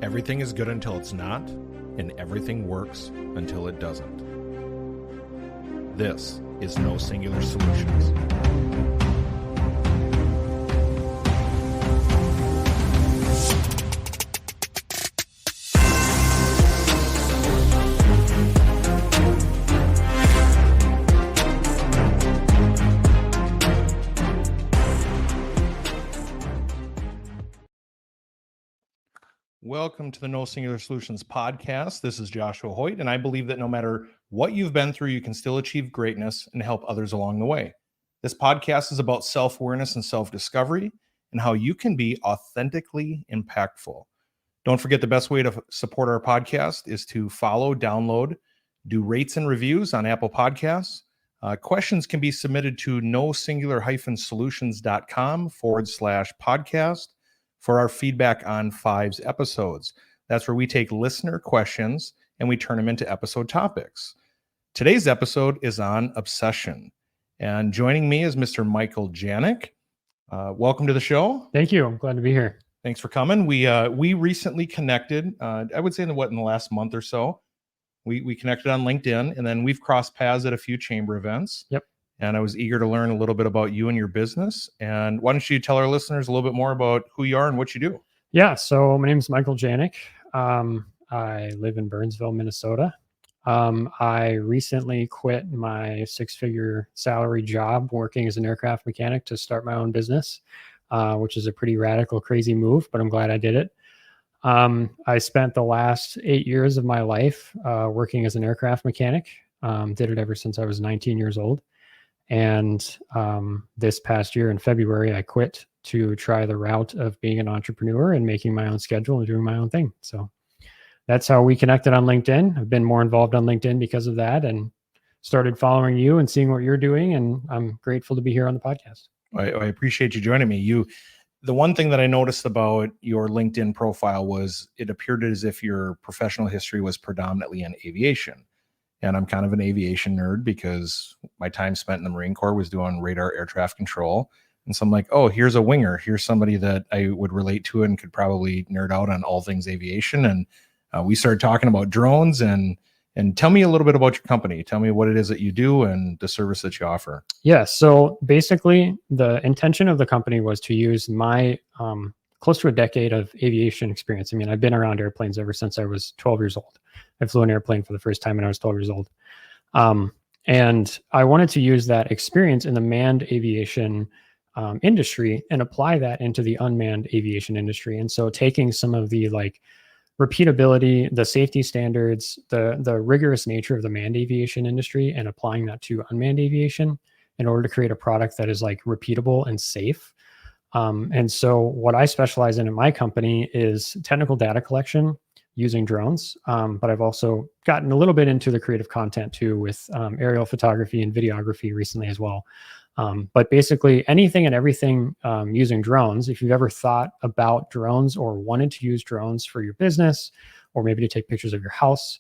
Everything is good until it's not, and everything works until it doesn't. This is No Singular Solutions. Welcome to the No Singular Solutions podcast. This is Joshua Hoyt, and I believe that no matter what you've been through, you can still achieve greatness and help others along the way. This podcast is about self-awareness and self-discovery and how you can be authentically impactful. Don't forget, the best way to support our podcast is to follow, download, do rates and reviews on Apple Podcasts. Questions can be submitted to nosingular-solutions.com/podcast. for our feedback on Five's episodes. That's where we take listener questions and we turn them into episode topics. Today's episode is on obsession. And joining me is Mr. Michael Janik. Welcome to the show. Thank you. I'm glad to be here. Thanks for coming. We recently connected, I would say in the last month or so. We connected on LinkedIn, and then we've crossed paths at a few chamber events. Yep. And I was eager to learn a little bit about you and your business. And why don't you tell our listeners a little bit more about who you are and what you do? Yeah. So my name is Michael Janik. I live in Burnsville, Minnesota. I recently quit my six-figure salary job working as an aircraft mechanic to start my own business, which is a pretty radical, crazy move, but I'm glad I did it. I spent the last 8 years of my life working as an aircraft mechanic. Did it ever since I was 19 years old. And this past year in February, I quit to try the route of being an entrepreneur and making my own schedule and doing my own thing. So that's how we connected on LinkedIn. I've been more involved on LinkedIn because of that and started following you and seeing what you're doing. And I'm grateful to be here on the podcast. I appreciate you joining me. The one thing that I noticed about your LinkedIn profile was it appeared as if your professional history was predominantly in aviation. And I'm kind of an aviation nerd because my time spent in the Marine Corps was doing radar air traffic control. And so I'm like, oh, here's a winger. Here's somebody that I would relate to and could probably nerd out on all things aviation. And we started talking about drones and tell me a little bit about your company. Tell me what it is that you do and the service that you offer. Yeah. So basically the intention of the company was to use my close to a decade of aviation experience. I mean, I've been around airplanes ever since I was 12 years old. I flew an airplane for the first time when I was 12 years old. And I wanted to use that experience in the manned aviation industry and apply that into the unmanned aviation industry. And so taking some of the repeatability, the safety standards, the rigorous nature of the manned aviation industry and applying that to unmanned aviation in order to create a product that is repeatable and safe. And so what I specialize in my company is technical data collection using drones. But I've also gotten a little bit into the creative content too with aerial photography and videography recently as well. But basically anything and everything using drones. If you've ever thought about drones or wanted to use drones for your business, or maybe to take pictures of your house,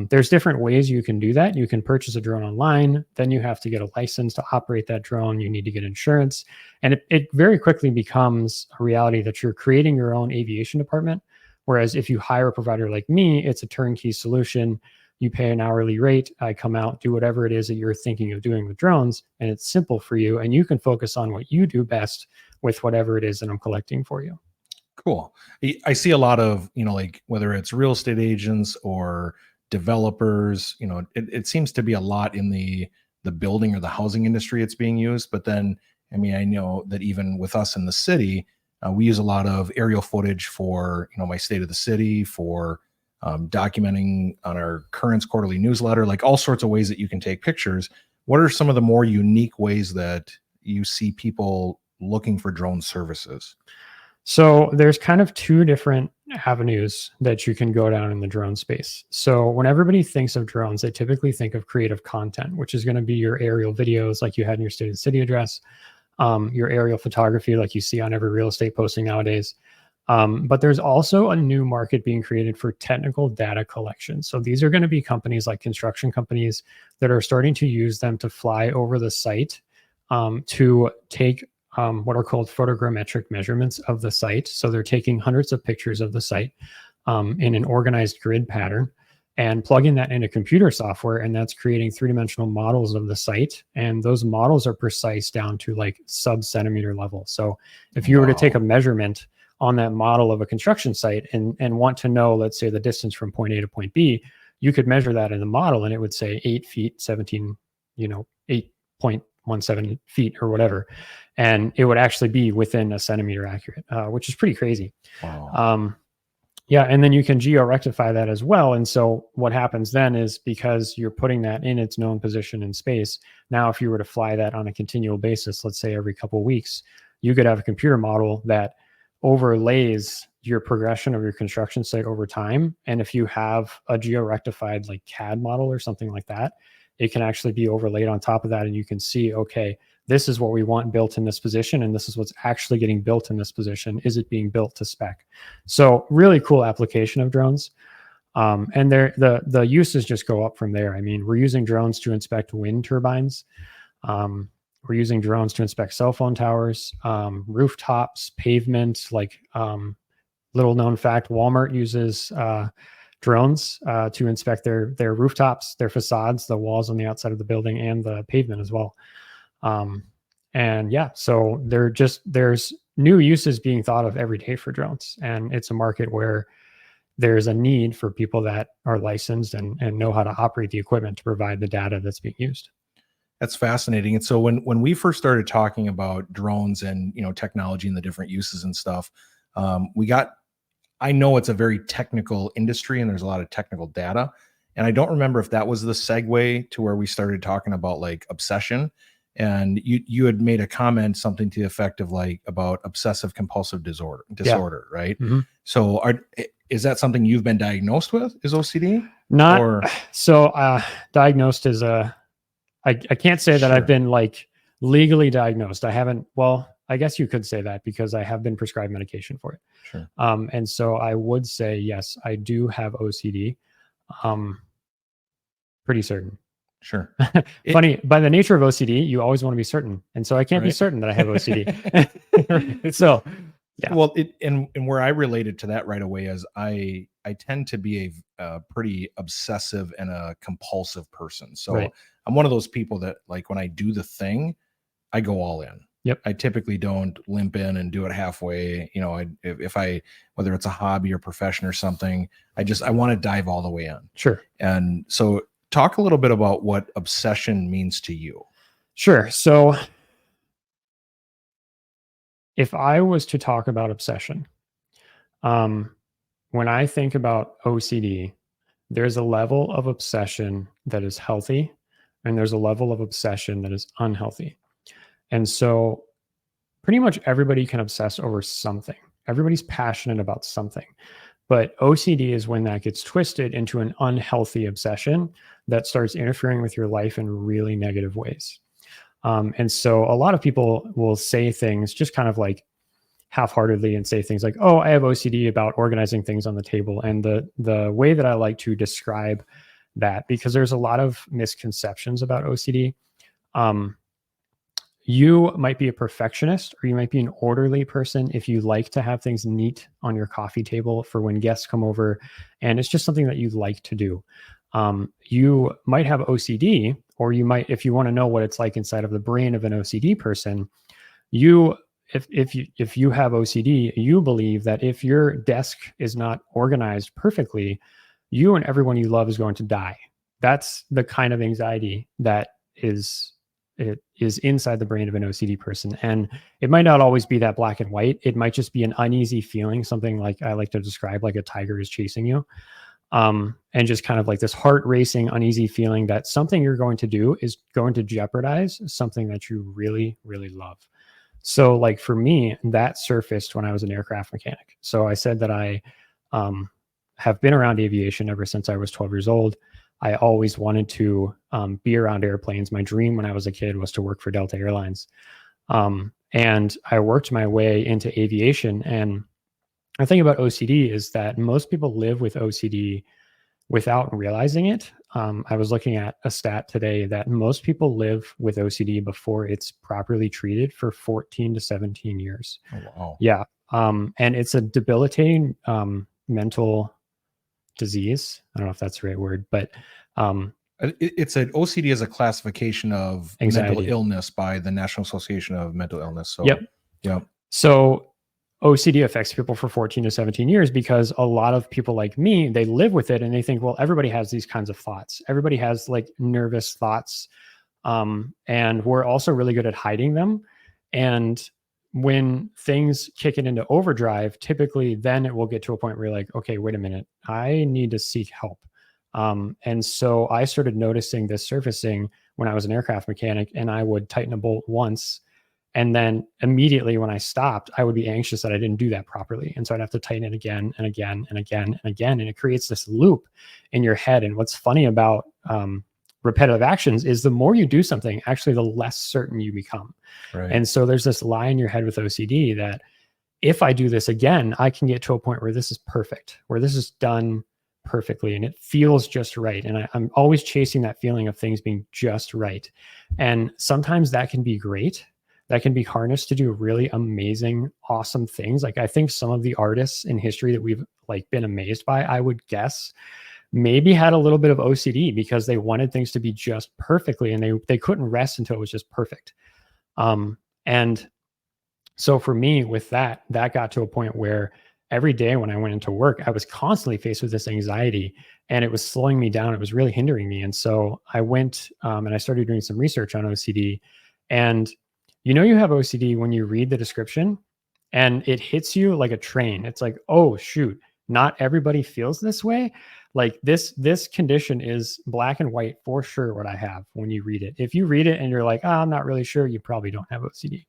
there's different ways you can do that. You can purchase a drone online, then you have to get a license to operate that drone. You need to get insurance. And it very quickly becomes a reality that you're creating your own aviation department. Whereas if you hire a provider like me, it's a turnkey solution. You pay an hourly rate. I come out, do whatever it is that you're thinking of doing with drones, and it's simple for you. And you can focus on what you do best with whatever it is that I'm collecting for you. Cool. I see a lot of, whether it's real estate agents or developers, it seems to be a lot in the building or the housing industry it's being used. But then, I know that even with us in the city, we use a lot of aerial footage for, my state of the city, for documenting on our Currents quarterly newsletter, all sorts of ways that you can take pictures. What are some of the more unique ways that you see people looking for drone services? So there's kind of two different avenues that you can go down in the drone space. So when everybody thinks of drones, they typically think of creative content, which is going to be your aerial videos like you had in your state of the city address, your aerial photography like you see on every real estate posting nowadays. But there's also a new market being created for technical data collection. So these are going to be companies like construction companies that are starting to use them to fly over the site to take what are called photogrammetric measurements of the site. So they're taking hundreds of pictures of the site. in an organized grid pattern and plugging that into computer software. And that's creating three-dimensional models of the site. And those models are precise down to like sub-centimeter level. So if you were to take a measurement on that model of a construction site and want to know, let's say, the distance from point A to point B, you could measure that in the model and it would say 8 feet, 17, 8.17 feet or whatever. And it would actually be within a centimeter accurate, which is pretty crazy. Wow. Yeah, and then you can geo-rectify that as well. And so what happens then is, because you're putting that in its known position in space, now if you were to fly that on a continual basis, let's say every couple of weeks, you could have a computer model that overlays your progression of your construction site over time. And if you have a geo-rectified like CAD model or something like that, it can actually be overlaid on top of that. And you can see, okay, this is what we want built in this position, and this is what's actually getting built in this position. Is it being built to spec? So really cool application of drones. And the uses just go up from there. I mean, we're using drones to inspect wind turbines. We're using drones to inspect cell phone towers, rooftops, pavement. Like, little known fact, Walmart uses drones to inspect their rooftops, their facades, the walls on the outside of the building, and the pavement as well. And yeah, so there's new uses being thought of every day for drones. And it's a market where there's a need for people that are licensed and know how to operate the equipment to provide the data that's being used. That's fascinating. And so when we first started talking about drones and, technology and the different uses and stuff, I know it's a very technical industry and there's a lot of technical data. And I don't remember if that was the segue to where we started talking about like obsession. And you had made a comment, something to the effect of like about obsessive compulsive disorder, right? Mm-hmm. So is that something you've been diagnosed with? Is OCD? Not or? So diagnosed is I can't say that I've been like legally diagnosed. I haven't. Well, I guess you could say that because I have been prescribed medication for it. Sure. And so I would say, yes, I do have OCD. Pretty certain. Sure. Funny, by the nature of OCD, you always want to be certain. And so I can't be certain that I have OCD. So, yeah. Well, and where I related to that right away is I tend to be a pretty obsessive and a compulsive person. So I'm one of those people that, like, when I do the thing, I go all in. Yep. I typically don't limp in and do it halfway. If whether it's a hobby or profession or something, I want to dive all the way in. Sure. And so talk a little bit about what obsession means to you. Sure. So if I was to talk about obsession, when I think about OCD, there's a level of obsession that is healthy, and there's a level of obsession that is unhealthy. And so pretty much everybody can obsess over something. Everybody's passionate about something. But OCD is when that gets twisted into an unhealthy obsession that starts interfering with your life in really negative ways. And so a lot of people will say things just kind of like half-heartedly and say things like, oh, I have OCD about organizing things on the table. And the way that I like to describe that, because there's a lot of misconceptions about OCD. You might be a perfectionist, or you might be an orderly person if you like to have things neat on your coffee table for when guests come over, and it's just something that you like to do. You might have OCD, or you might, if you want to know what it's like inside of the brain of an OCD person, if you have OCD, you believe that if your desk is not organized perfectly, you and everyone you love is going to die. That's the kind of anxiety that is inside the brain of an OCD person. And it might not always be that black and white. It might just be an uneasy feeling, something like I like to describe like a tiger is chasing you. And just kind of like this heart racing, uneasy feeling that something you're going to do is going to jeopardize something that you really, really love. So like for me, that surfaced when I was an aircraft mechanic. So I said that I have been around aviation ever since I was 12 years old. I always wanted to be around airplanes. My dream when I was a kid was to work for Delta Airlines. And I worked my way into aviation. And the thing about OCD is that most people live with OCD without realizing it. I was looking at a stat today that most people live with OCD before it's properly treated for 14 to 17 years. Oh, wow. Yeah. And it's a debilitating mental disease. I don't know if that's the right word, but it's an OCD is a classification of anxiety. mental illness by the National Association of Mental Illness. So, yep. So OCD affects people for 14 to 17 years because a lot of people like me, they live with it and they think, well, everybody has these kinds of thoughts. Everybody has like nervous thoughts. And we're also really good at hiding them. And when things kick it into overdrive, typically then it will get to a point where you're like, okay, wait a minute, I need to seek help. And so I started noticing this surfacing when I was an aircraft mechanic, and I would tighten a bolt once. And then immediately when I stopped, I would be anxious that I didn't do that properly. And so I'd have to tighten it again and again and again and again. And it creates this loop in your head. And what's funny about repetitive actions is the more you do something, actually, the less certain you become. Right. And so there's this lie in your head with OCD that if I do this again, I can get to a point where this is perfect, where this is done perfectly and it feels just right. And I'm always chasing that feeling of things being just right. And sometimes that can be great. That can be harnessed to do really amazing, awesome things. Like I think some of the artists in history that we've like been amazed by, I would guess, maybe had a little bit of OCD because they wanted things to be just perfectly and they couldn't rest until it was just perfect. And so for me with that got to a point where every day when I went into work, I was constantly faced with this anxiety and it was slowing me down. It was really hindering me. And so I went and I started doing some research on OCD. And you know, you have OCD when you read the description and it hits you like a train. It's like, oh, shoot, not everybody feels this way. Like this condition is black and white for sure what I have when you read it. If you read it and you're like, oh, I'm not really sure, you probably don't have OCD.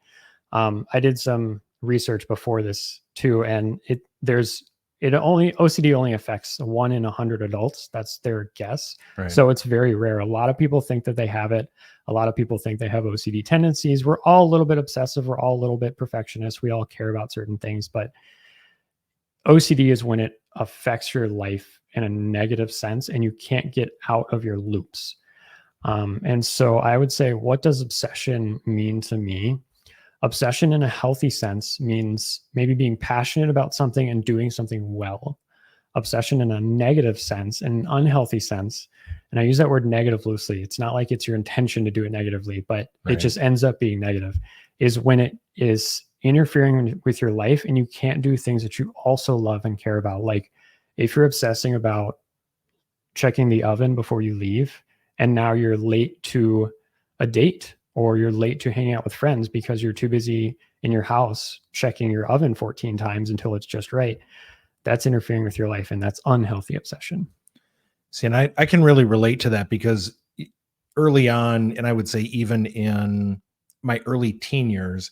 I did some research before this too, and OCD only affects 1 in 100 adults. That's their guess. Right. So it's very rare. A lot of people think that they have it. A lot of people think they have OCD tendencies. We're all a little bit obsessive. We're all a little bit perfectionist. We all care about certain things, but OCD is when it affects your life in a negative sense and you can't get out of your loops. And so I would say, what does obsession mean to me? Obsession in a healthy sense means maybe being passionate about something and doing something well. Obsession in a negative sense, an unhealthy sense, and I use that word negative loosely. It's not like it's your intention to do it negatively, but Right. It just ends up being negative, is when it is interfering with your life and you can't do things that you also love and care about. Like if you're obsessing about checking the oven before you leave and now you're late to a date or you're late to hanging out with friends because you're too busy in your house checking your oven 14 times until it's just right. That's interfering with your life and that's unhealthy obsession. See, and I can really relate to that because early on, and I would say even in my early teen years,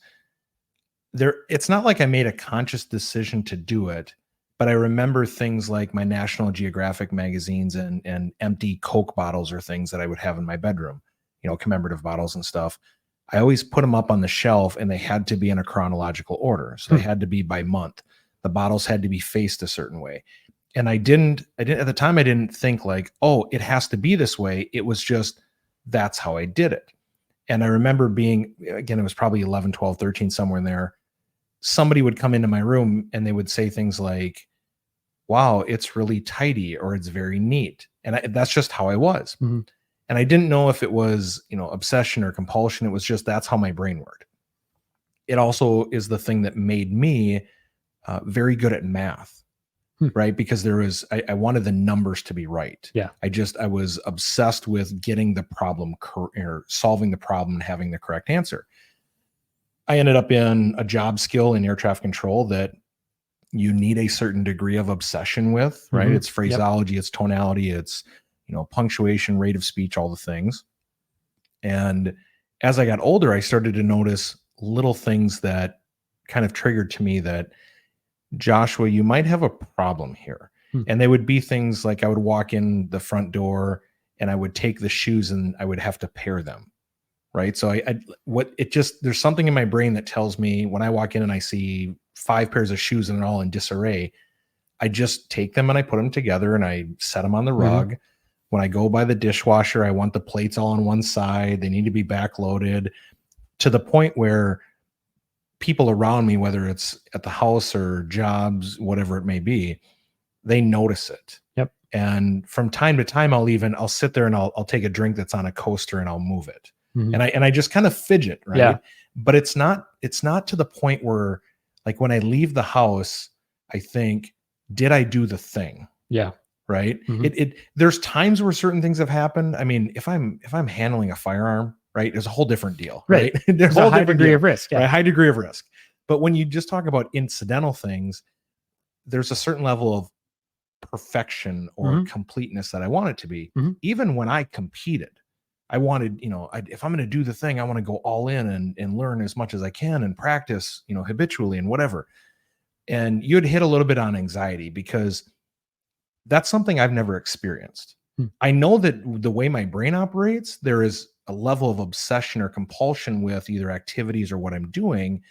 it's not like I made a conscious decision to do it, but I remember things like my National Geographic magazines and empty Coke bottles or things that I would have in my bedroom, commemorative bottles and stuff. I always put them up on the shelf and they had to be in a chronological order. So they had to be by month. The bottles had to be faced a certain way. And I didn't at the time, I didn't think like, oh, it has to be this way. It was just, that's how I did it. And I remember being, again, it was probably 11, 12, 13, somewhere in there. Somebody would come into my room and they would say things like, wow, it's really tidy or it's very neat. And that's just how I was. Mm-hmm. And I didn't know if it was, obsession or compulsion. It was just, that's how my brain worked. It also is the thing that made me very good at math, right? Because I wanted the numbers to be right. Yeah. I was obsessed with getting the problem or solving the problem and having the correct answer. I ended up in a job skill in air traffic control that you need a certain degree of obsession with, right? Mm-hmm. It's phraseology, It's tonality, it's, punctuation, rate of speech, all the things. And as I got older, I started to notice little things that kind of triggered to me that, Joshua, you might have a problem here. And they would be things like I would walk in the front door and I would take the shoes and I would have to pair them. Right. So there's something in my brain that tells me when I walk in and I see 5 pairs of shoes and they're all in disarray, I just take them and I put them together and I set them on the rug. When I go by the dishwasher, I want the plates all on one side. They need to be backloaded to the point where people around me, whether it's at the house or jobs, whatever it may be, they notice it. Yep. And from time to time, I'll sit there and I'll take a drink that's on a coaster and I'll move it. Mhm. And I just kind of fidget, right? Yeah. But it's not to the point where, like, when I leave the house, I think, did I do the thing? Yeah. Right. Mhm. There's times where certain things have happened. I mean, if I'm handling a firearm, right, there's a whole different deal, right? There's a whole high different degree deal, of risk. Yeah. right? High degree of risk. But when you just talk about incidental things, there's a certain level of perfection or Mhm. completeness that I want it to be. Mhm. Even when I competed, I wanted, if I'm going to do the thing, I want to go all in and learn as much as I can and practice, habitually and whatever. And you'd hit a little bit on anxiety, because that's something I've never experienced. Hmm. I know that the way my brain operates, there is a level of obsession or compulsion with either activities or what I'm doing,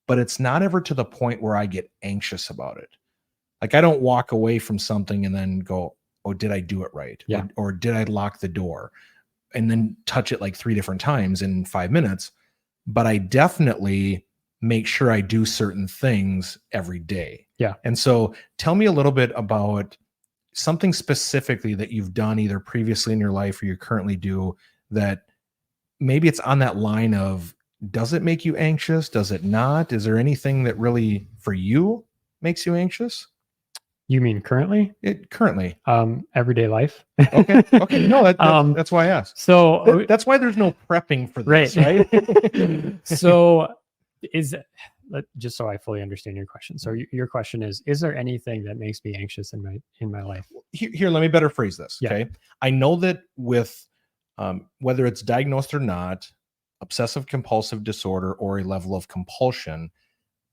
but it's not ever to the point where I get anxious about it. Like, I don't walk away from something and then go, oh, did I do it right? Yeah. Or did I lock the door? And then touch it like 3 different times in 5 minutes. But I definitely make sure I do certain things every day. Yeah. And so tell me a little bit about something specifically that you've done either previously in your life or you currently do, that maybe it's on that line of, does it make you anxious? Does it not? Is there anything that really for you makes you anxious? You mean currently? Currently. Everyday life. Okay. No, that's why I asked. So That's why there's no prepping for this, right? So just so I fully understand your question. So your question is there anything that makes me anxious in my life? Here, let me better phrase this. Yeah. Okay. I know that with whether it's diagnosed or not, obsessive compulsive disorder or a level of compulsion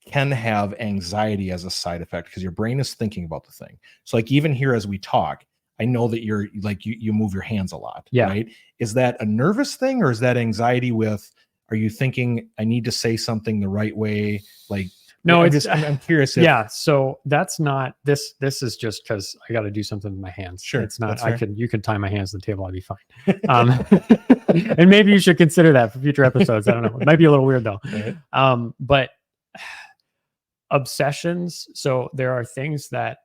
can have anxiety as a side effect, because your brain is thinking about the thing. So, like, even here as we talk, I know that you're like, you move your hands a lot, Yeah. right? Is that a nervous thing, or is that anxiety with, are you thinking I need to say something the right way? Like, no, I'm curious. Yeah. So that's not this. This is just because I got to do something with my hands. Sure. It's not, you you can tie my hands to the table. I'd be fine. And maybe you should consider that for future episodes. I don't know. It might be a little weird though. Right. But obsessions. So there are things that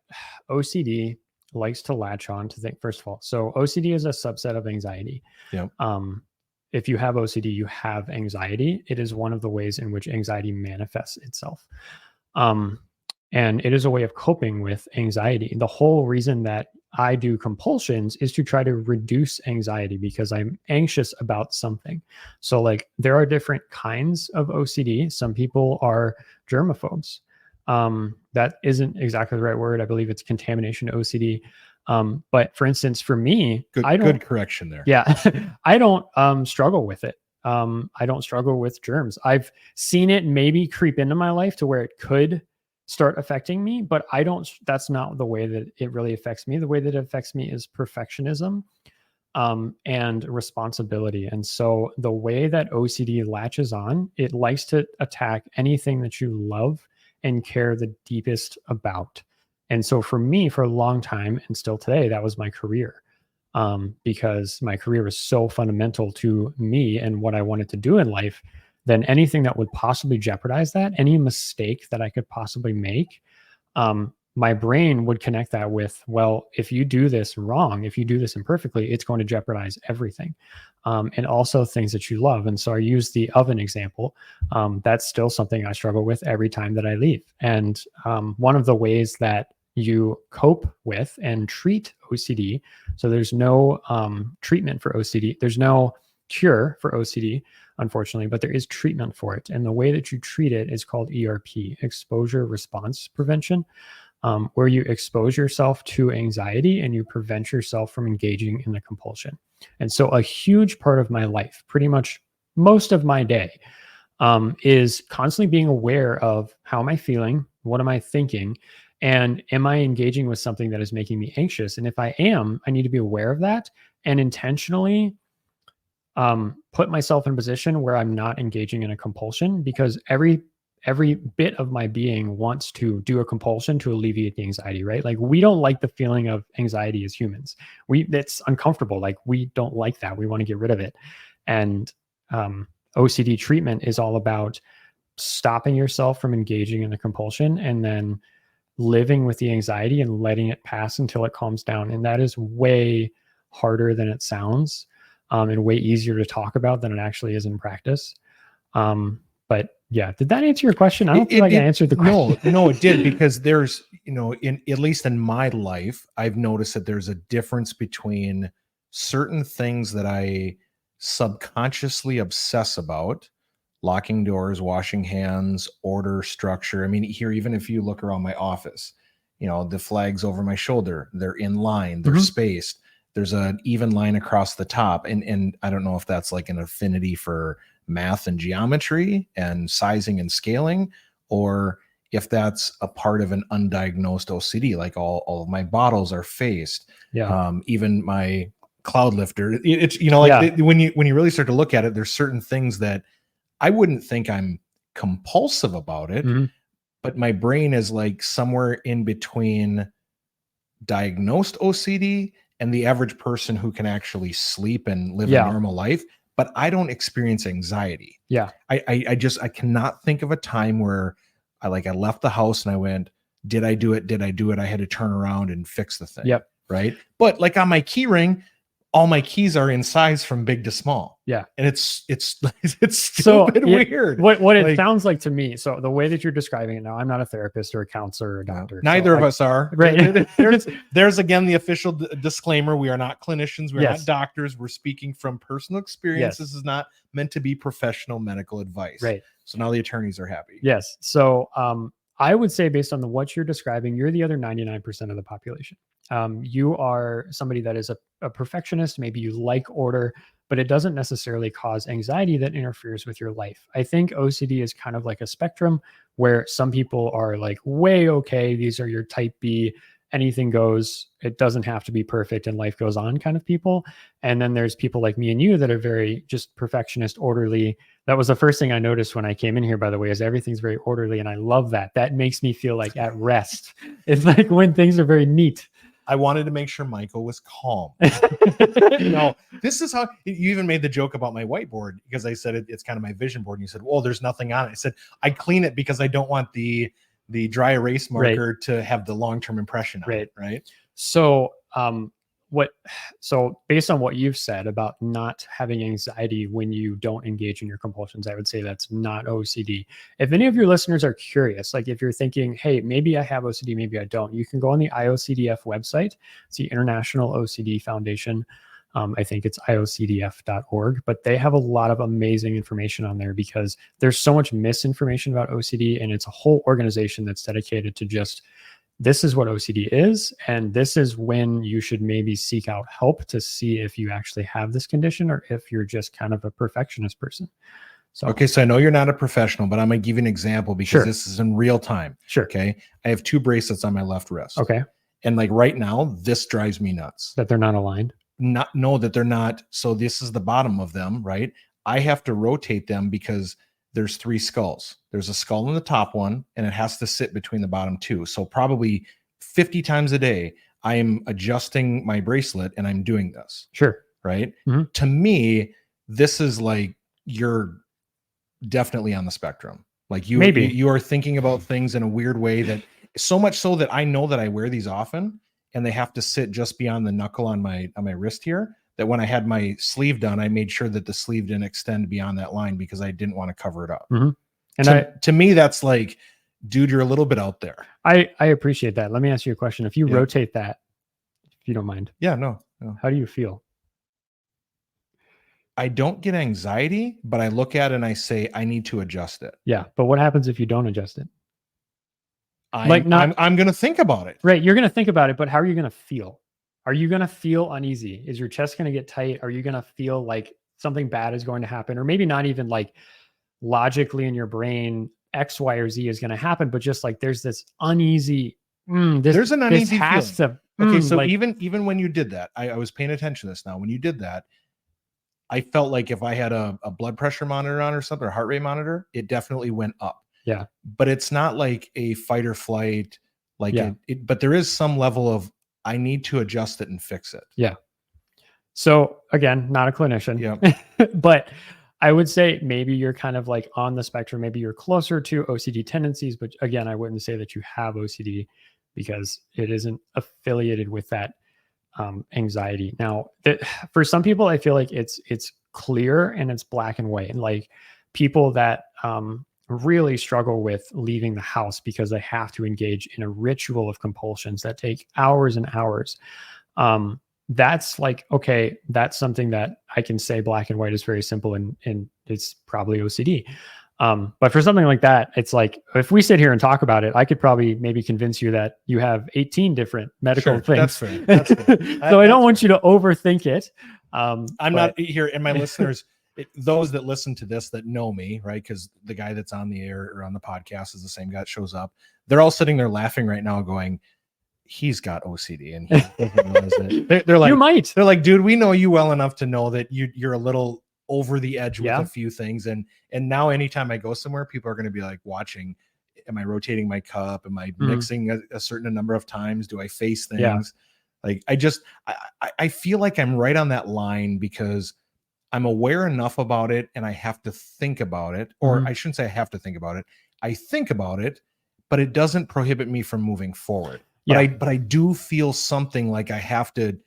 OCD likes to latch on to think, first of all. So OCD is a subset of anxiety. Yeah. If you have OCD, you have anxiety. It is one of the ways in which anxiety manifests itself. And it is a way of coping with anxiety. The whole reason that I do compulsions is to try to reduce anxiety because I'm anxious about something. So, like, there are different kinds of OCD. Some people are germaphobes. That isn't exactly the right word. I believe it's contamination OCD. But for instance, for me, good correction there. Yeah, I don't struggle with it. I don't struggle with germs. I've seen it maybe creep into my life to where it could start affecting me, but I don't. That's not the way that it really affects me. The way that it affects me is perfectionism and responsibility. And so the way that OCD latches on, it likes to attack anything that you love and care the deepest about. And so for me, for a long time, and still today, that was my career. Because my career was so fundamental to me and what I wanted to do in life, then anything that would possibly jeopardize that, any mistake that I could possibly make, my brain would connect that with, well, if you do this wrong, if you do this imperfectly, it's going to jeopardize everything. And also things that you love. And so I use the oven example. That's still something I struggle with every time that I leave. And one of the ways that you cope with and treat OCD. So there's no treatment for OCD. There's no cure for OCD, unfortunately, but there is treatment for it. And the way that you treat it is called ERP, exposure response prevention, where you expose yourself to anxiety and you prevent yourself from engaging in the compulsion. And so a huge part of my life, pretty much most of my day, is constantly being aware of how am I feeling? What am I thinking? And am I engaging with something that is making me anxious? And if I am, I need to be aware of that and intentionally put myself in a position where I'm not engaging in a compulsion, because every bit of my being wants to do a compulsion to alleviate the anxiety, right? Like, we don't like the feeling of anxiety as humans. It's uncomfortable. Like, we don't like that. We want to get rid of it. And OCD treatment is all about stopping yourself from engaging in the compulsion and then living with the anxiety and letting it pass until it calms down. And that is way harder than it sounds, and way easier to talk about than it actually is in practice. But yeah, did that answer your question? I don't feel like I answered the question. No, it did, because there's, in at least in my life, I've noticed that there's a difference between certain things that I subconsciously obsess about, locking doors, washing hands, order, structure. I mean, here, even if you look around my office, the flags over my shoulder, they're in line, they're spaced. There's an even line across the top. And I don't know if that's like an affinity for math and geometry and sizing and scaling, or if that's a part of an undiagnosed OCD, like all of my bottles are faced. Yeah. Even my cloud lifter, it's, when you really start to look at it, there's certain things that I wouldn't think I'm compulsive about it, but my brain is like somewhere in between diagnosed OCD and the average person who can actually sleep and live a normal life. But I don't experience anxiety. Yeah. I cannot think of a time where I left the house and I went, did I do it? Did I do it? I had to turn around and fix the thing. Yep. Right. But like on my key ring, all my keys are in size from big to small. Yeah. And it's stupid weird. What it sounds like to me. So the way that you're describing it now, I'm not a therapist or a counselor or a doctor. Neither of us are. Right. There's again the official disclaimer. We are not clinicians. We are not doctors. We're speaking from personal experience. This is not meant to be professional medical advice. Right. So now the attorneys are happy. Yes. So I would say, based on what you're describing, you're the other 99% of the population. You are somebody that is a perfectionist. Maybe you like order, but it doesn't necessarily cause anxiety that interferes with your life. I think OCD is kind of like a spectrum where some people are like way okay. These are your type B, anything goes. It doesn't have to be perfect and life goes on kind of people. And then there's people like me and you that are very just perfectionist, orderly. That was the first thing I noticed when I came in here, by the way, is everything's very orderly. And I love that. That makes me feel like at rest. It's like when things are very neat. I wanted to make sure Michael was calm. This is how you even made the joke about my whiteboard, because I said it's kind of my vision board. And you said, well, there's nothing on it. I said, I clean it because I don't want the dry erase marker to have the long-term impression on it. Right. So, so based on what you've said about not having anxiety when you don't engage in your compulsions, I would say that's not OCD. If any of your listeners are curious, like if you're thinking, hey, maybe I have OCD, maybe I don't, you can go on the IOCDF website. It's the International OCD Foundation. I think it's iocdf.org, but they have a lot of amazing information on there because there's so much misinformation about OCD, and it's a whole organization that's dedicated to just, this is what OCD is, and this is when you should maybe seek out help to see if you actually have this condition or if you're just kind of a perfectionist person. So, okay, so I know you're not a professional, but I'm going to give you an example because this is in real time. Sure. Okay. I have 2 bracelets on my left wrist. Okay. And like right now, this drives me nuts. That they're not aligned? No, that they're not. So this is the bottom of them, right? I have to rotate them because there's 3 skulls. There's a skull in the top one, and it has to sit between the bottom 2. So probably 50 times a day, I am adjusting my bracelet and I'm doing this. Sure. Right. To me, this is like, you're definitely on the spectrum. Like you are thinking about things in a weird way, that so much so that I know that I wear these often and they have to sit just beyond the knuckle on my wrist here. That when I had my sleeve done, I made sure that the sleeve didn't extend beyond that line because I didn't want to cover it up. And to me, that's like, dude, you're a little bit out there. I appreciate that. Let me ask you a question. If you rotate that, if you don't mind. Yeah, no. How do you feel? I don't get anxiety, but I look at it and I say, I need to adjust it. Yeah. But what happens if you don't adjust it? I'm going to think about it. Right. You're going to think about it, but how are you going to feel? Are you going to feel uneasy? Is your chest going to get tight? Are you going to feel like something bad is going to happen? Or maybe not even like logically in your brain, X, Y, or Z is going to happen, but just like there's this uneasy, there's an uneasy feeling. Okay. So like, even when you did that, I was paying attention to this now. When you did that, I felt like if I had a blood pressure monitor on or something, or heart rate monitor, it definitely went up. Yeah. But it's not like a fight or flight, like but there is some level of, I need to adjust it and fix it. Yeah. So again, not a clinician, yeah. but I would say maybe you're kind of like on the spectrum. Maybe you're closer to OCD tendencies, but again, I wouldn't say that you have OCD because it isn't affiliated with that anxiety. Now, for some people, I feel like it's clear and it's black and white. And like people that really struggle with leaving the house because they have to engage in a ritual of compulsions that take hours and hours. That's like, okay, that's something that I can say black and white is very simple and it's probably OCD. But for something like that, it's like, if we sit here and talk about it, I could probably maybe convince you that you have 18 different medical things. That's fair. That's fair. So I don't want you to overthink it. I'm not here, and my listeners, those that listen to this that know me, right? Because the guy that's on the air or on the podcast is the same guy that shows up. They're all sitting there laughing right now, going, he's got OCD and he doesn't realize it. They're like, you might. They're like, dude, we know you well enough to know that you're a little over the edge with a few things. And now anytime I go somewhere, people are going to be like watching, am I rotating my cup? Am I mixing a certain number of times? Do I face things? Yeah. Like I feel like I'm right on that line because I'm aware enough about it and I have to think about it, or I shouldn't say I have to think about it. I think about it, but it doesn't prohibit me from moving forward. But I do feel something like I have to,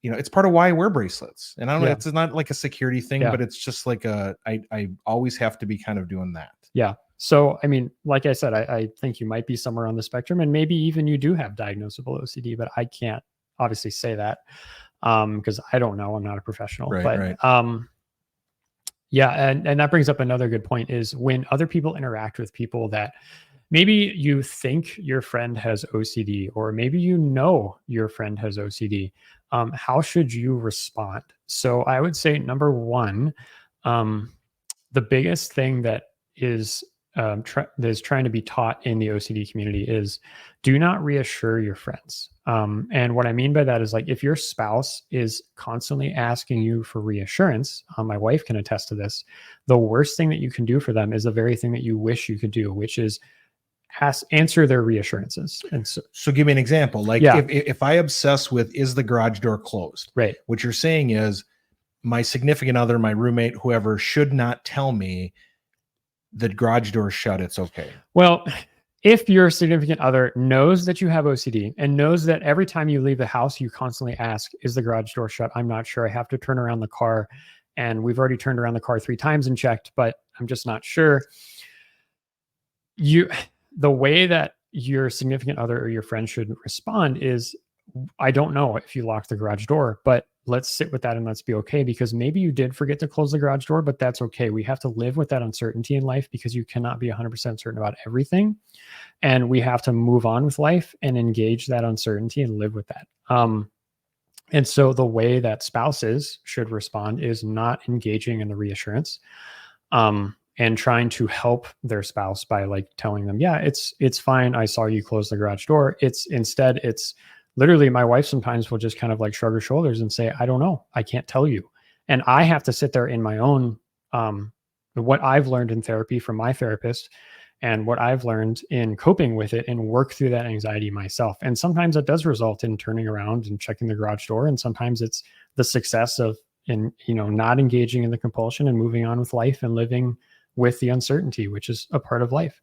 it's part of why I wear bracelets. And I don't know, it's not like a security thing, but it's just like I always have to be kind of doing that. Yeah. So, I mean, like I said, I think you might be somewhere on the spectrum and maybe even you do have diagnosable OCD, but I can't obviously say that because I don't know. I'm not a professional. Right. Yeah. And that brings up another good point is when other people interact with people that maybe you think your friend has OCD, or maybe your friend has OCD. How should you respond? So I would say number one, the biggest thing that is trying to be taught in the OCD community is do not reassure your friends. And what I mean by that is like if your spouse is constantly asking you for reassurance, my wife can attest to this, the worst thing that you can do for them is the very thing that you wish you could do, which is answer their reassurances. And so give me an example. Like if I obsess with, is the garage door closed? Right. What you're saying is my significant other, my roommate, whoever should not tell me the garage door is shut. It's okay. Well, if your significant other knows that you have OCD and knows that every time you leave the house, you constantly ask, is the garage door shut? I'm not sure. I have to turn around the car and we've already turned around the car 3 times and checked, but I'm just not sure. The way that your significant other or your friend should respond is, I don't know if you locked the garage door, but let's sit with that and let's be okay, because maybe you did forget to close the garage door, but that's okay. We have to live with that uncertainty in life because you cannot be 100% certain about everything. And we have to move on with life and engage that uncertainty and live with that. And so the way that spouses should respond is not engaging in the reassurance. And trying to help their spouse by like telling them, yeah, it's fine. I saw you close the garage door. It's literally my wife sometimes will just kind of like shrug her shoulders and say, I don't know. I can't tell you. And I have to sit there in my own, what I've learned in therapy from my therapist and what I've learned in coping with it and work through that anxiety myself. And sometimes it does result in turning around and checking the garage door. And sometimes it's the success of, not engaging in the compulsion and moving on with life and living with the uncertainty, which is a part of life.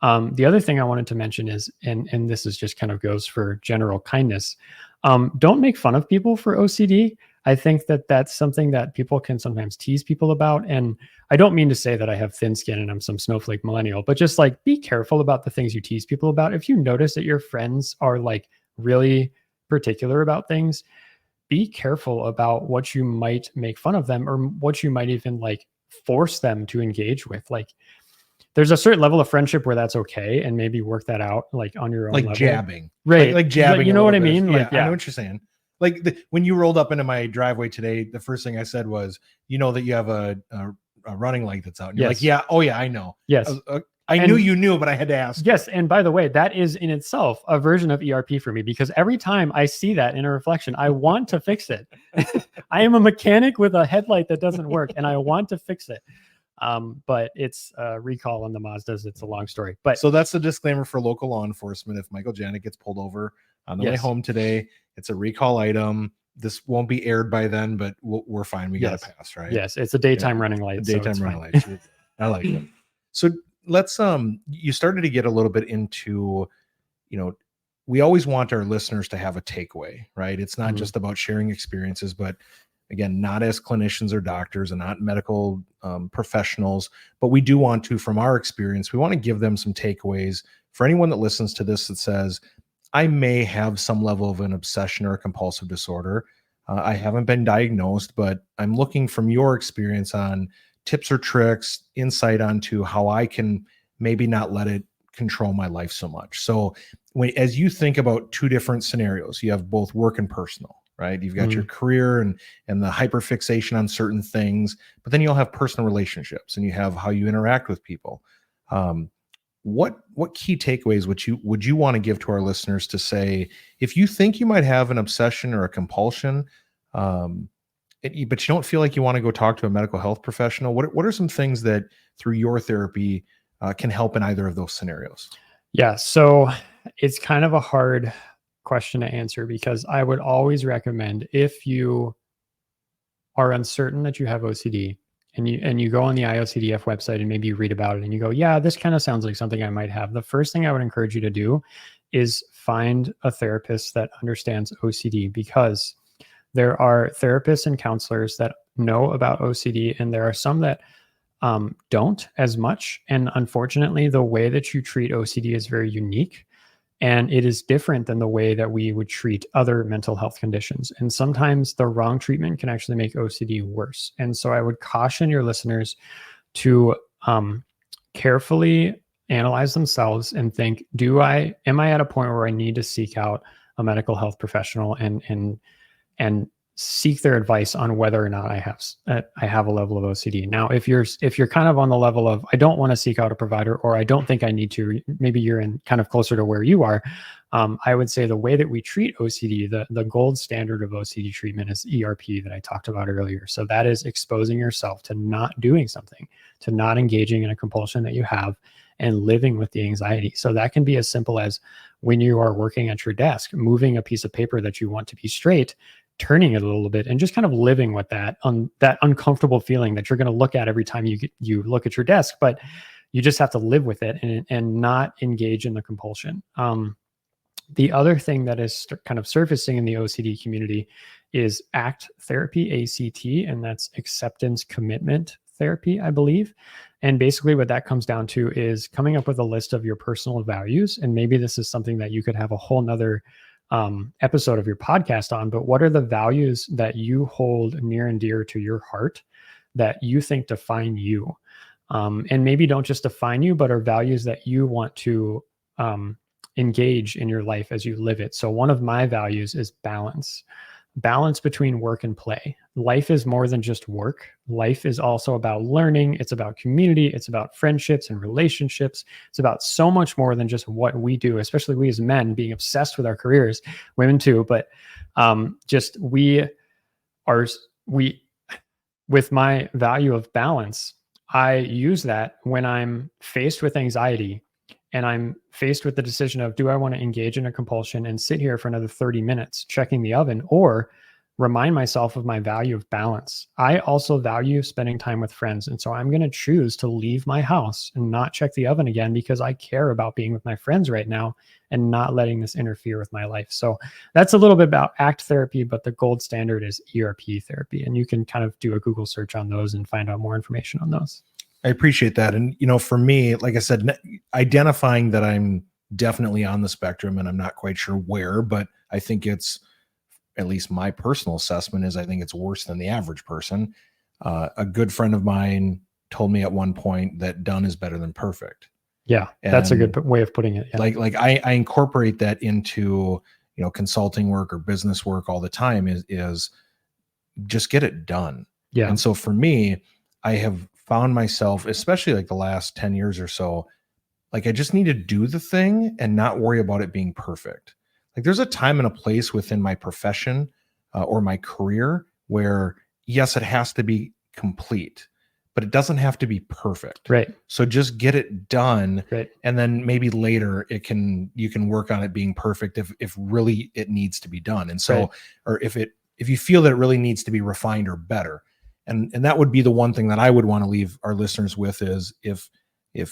The other thing I wanted to mention is, and this is just kind of goes for general kindness. Don't make fun of people for OCD. I think that that's something that people can sometimes tease people about. And I don't mean to say that I have thin skin and I'm some snowflake millennial, but just like be careful about the things you tease people about. If you notice that your friends are like really particular about things, be careful about what you might make fun of them or what you might even like force them to engage with. Like there's a certain level of friendship where that's okay, and maybe work that out like on your own like level. Jabbing, right? Like jabbing. You know what I mean? Yeah, I know what you're saying. Like when you rolled up into my driveway today, the first thing I said was, that you have a running light that's out. And you're like, yeah, oh yeah, I know. Yes. I knew you knew, but I had to ask. Yes. And by the way, that is in itself a version of ERP for me, because every time I see that in a reflection, I want to fix it. I am a mechanic with a headlight that doesn't work and I want to fix it. But it's a recall on the Mazdas. It's a long story. But so that's the disclaimer for local law enforcement. If Michael Janik gets pulled over on the way home today, it's a recall item. this won't be aired by then, but we're fine. We got Yes. to pass, right? Yes, it's a daytime running light. So Daytime it's running fine. lights. I like it. So let's you started to get a little bit into, you know, we always want our listeners to have a takeaway, right? It's not Mhm. just about sharing experiences, but again, not as clinicians or doctors and not medical professionals, but we do want to, from our experience, we want to give them some takeaways for anyone that listens to this that says, I may have some level of an obsession or a compulsive disorder. I haven't been diagnosed, but I'm looking from your experience on tips or tricks, insight onto how I can maybe not let it control my life so much. So, as you think about two different scenarios, you have both work and personal, right? You've got your career and the hyperfixation on certain things, but then you'll have personal relationships and you have how you interact with people. What key takeaways would you want to give to our listeners to say, if you think you might have an obsession or a compulsion, but you don't feel like you want to go talk to a medical health professional, what are some things that through your therapy can help in either of those scenarios? Yeah, so it's kind of a hard question to answer because I would always recommend, if you are uncertain that you have OCD and you go on the IOCDF website and maybe you read about it and you go, yeah, this kind of sounds like something I might have. The first thing I would encourage you to do is find a therapist that understands OCD, because there are therapists and counselors that know about OCD, and there are some that don't as much. And unfortunately, the way that you treat OCD is very unique. And it is different than the way that we would treat other mental health conditions. And sometimes the wrong treatment can actually make OCD worse. And so I would caution your listeners to carefully analyze themselves and think, am I at a point where I need to seek out a medical health professional and seek their advice on whether or not I have a level of OCD. Now, if you're kind of on the level of, I don't want to seek out a provider, or I don't think I need to, maybe you're in kind of closer to where you are. I would say the way that we treat OCD, the gold standard of OCD treatment is ERP that I talked about earlier. So that is exposing yourself to not doing something, to not engaging in a compulsion that you have, and living with the anxiety. So that can be as simple as, when you are working at your desk, moving a piece of paper that you want to be straight, turning it a little bit, and just kind of living with that uncomfortable feeling that you're going to look at every time you look at your desk, but you just have to live with it and not engage in the compulsion. The other thing that is kind of surfacing in the OCD community is ACT therapy, ACT, and that's acceptance commitment therapy, I believe. And basically what that comes down to is coming up with a list of your personal values. And maybe this is something that you could have a whole nother episode of your podcast on, but what are the values that you hold near and dear to your heart that you think define you? And maybe don't just define you, but are values that you want to engage in your life as you live it. So one of my values is balance between work and play. Life is more than just work. Life is also about learning. It's about community. It's about friendships and relationships. It's about so much more than just what we do, especially we as men being obsessed with our careers, women too. But with my value of balance, I use that when I'm faced with anxiety and I'm faced with the decision of, do I want to engage in a compulsion and sit here for another 30 minutes checking the oven, or remind myself of my value of balance? I also value spending time with friends. And so I'm going to choose to leave my house and not check the oven again, because I care about being with my friends right now and not letting this interfere with my life. So that's a little bit about ACT therapy, but the gold standard is ERP therapy. And you can kind of do a Google search on those and find out more information on those. I appreciate that. And, for me, like I said, identifying that I'm definitely on the spectrum and I'm not quite sure where, but I think it's, at least my personal assessment is, I think it's worse than the average person. A good friend of mine told me at one point that done is better than perfect. Yeah, that's a good way of putting it. Yeah. Like I incorporate that into, consulting work or business work all the time is just get it done. Yeah. And so for me, I have found myself, especially like the last 10 years or so, like I just need to do the thing and not worry about it being perfect. Like there's a time and a place within my profession or my career where, yes, it has to be complete, but it doesn't have to be perfect. Right. So just get it done. Right. And then maybe later you can work on it being perfect if really it needs to be done. And so, right. or if if you feel that it really needs to be refined or better. And that would be the one thing that I would want to leave our listeners with is if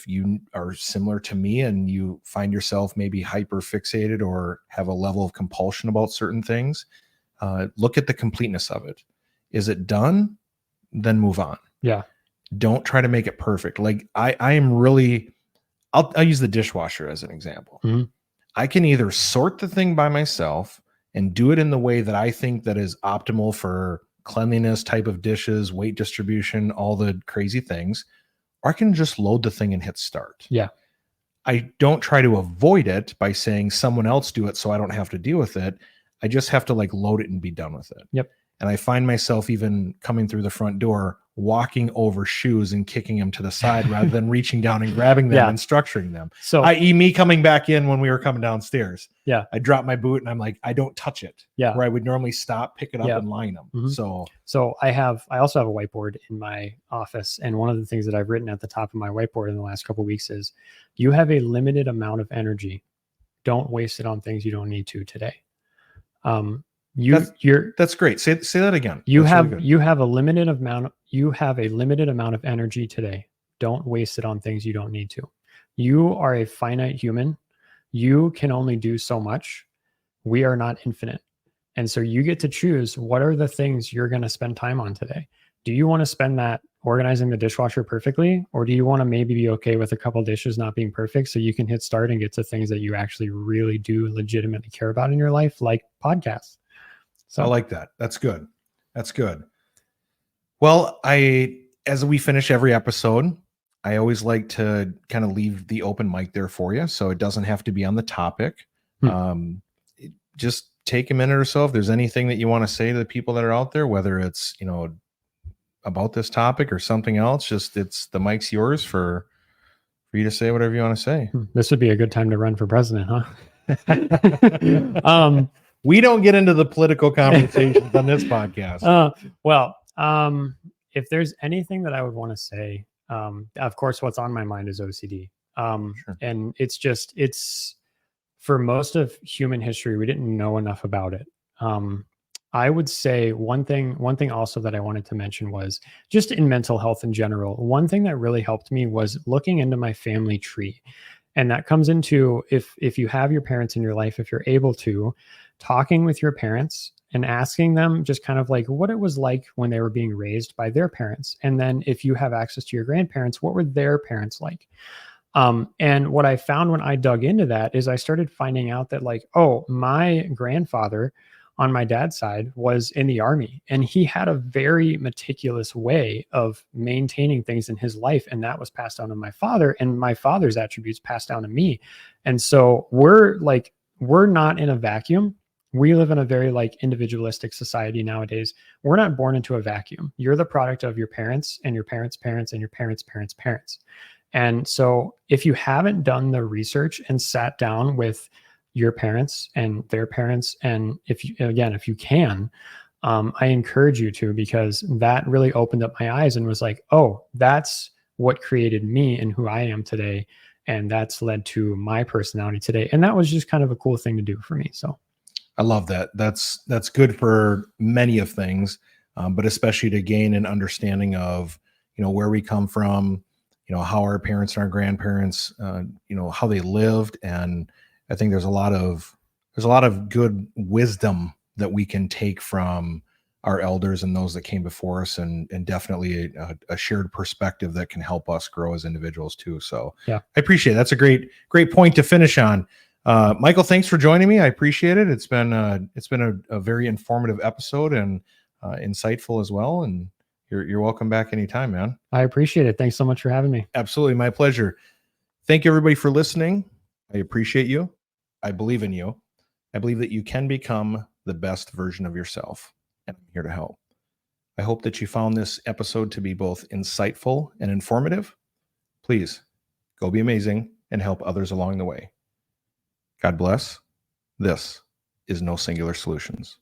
you are similar to me and you find yourself maybe hyper fixated or have a level of compulsion about certain things, look at the completeness of it. Is it done? Then move on. Yeah. Don't try to make it perfect. Like I am really, I'll use the dishwasher as an example. Mm-hmm. I can either sort the thing by myself and do it in the way that I think that is optimal for cleanliness, type of dishes, weight distribution, all the crazy things, or I can just load the thing and hit start. Yeah. I don't try to avoid it by saying someone else do it so I don't have to deal with it. I just have to like load it and be done with it. Yep. And I find myself even coming through the front door, walking over shoes and kicking them to the side rather than reaching down and grabbing them and structuring them. So, i.e. me coming back in when we were coming downstairs. Yeah. I dropped my boot and I'm like, I don't touch it. Yeah. Where I would normally stop, pick it up and line them. Mm-hmm. So I also have a whiteboard in my office. And one of the things that I've written at the top of my whiteboard in the last couple of weeks is you have a limited amount of energy. Don't waste it on things you don't need to today. That's great. Say that again. You have a limited amount of energy today. Don't waste it on things you don't need to. You are a finite human. You can only do so much. We are not infinite. And so you get to choose what are the things you're going to spend time on today. Do you want to spend that organizing the dishwasher perfectly? Or do you want to maybe be okay with a couple dishes not being perfect so you can hit start and get to things that you actually really do legitimately care about in your life, like podcasts? So I like that. That's good. That's good. Well, as we finish every episode, I always like to kind of leave the open mic there for you. So it doesn't have to be on the topic. Just take a minute or so. If there's anything that you want to say to the people that are out there, whether it's, about this topic or something else, the mic's yours for you to say whatever you want to say. This would be a good time to run for president, huh? We don't get into the political conversations on this podcast. If there's anything that I would want to say, of course, what's on my mind is OCD. Sure. And it's for most of human history, we didn't know enough about it. I would say one thing also that I wanted to mention was just in mental health in general. One thing that really helped me was looking into my family tree. And that comes into if you have your parents in your life, if you're able to, talking with your parents and asking them just kind of like what it was like when they were being raised by their parents. And then if you have access to your grandparents, what were their parents like? And what I found when I dug into that is I started finding out that my grandfather on my dad's side was in the Army, and he had a very meticulous way of maintaining things in his life. And that was passed down to my father, and my father's attributes passed down to me. And so we're not in a vacuum. We live in a very individualistic society nowadays. We're not born into a vacuum. You're the product of your parents and your parents' parents and your parents' parents' parents. And so if you haven't done the research and sat down with your parents and their parents, and if you can, I encourage you to, because that really opened up my eyes and was like, oh, that's what created me and who I am today. And that's led to my personality today. And that was just kind of a cool thing to do for me. So I love that. That's good for many of things, but especially to gain an understanding of, where we come from, how our parents and our grandparents, how they lived. And I think there's a lot of good wisdom that we can take from our elders and those that came before us, and definitely a shared perspective that can help us grow as individuals too. So yeah, I appreciate it. That's a great point to finish on. Michael, thanks for joining me. I appreciate it. It's been a very informative episode and insightful as well. And you're welcome back anytime, man. I appreciate it. Thanks so much for having me. Absolutely. My pleasure. Thank you everybody for listening. I appreciate you. I believe in you. I believe that you can become the best version of yourself, and I'm here to help. I hope that you found this episode to be both insightful and informative. Please go be amazing and help others along the way. God bless. This is No Singular Solutions.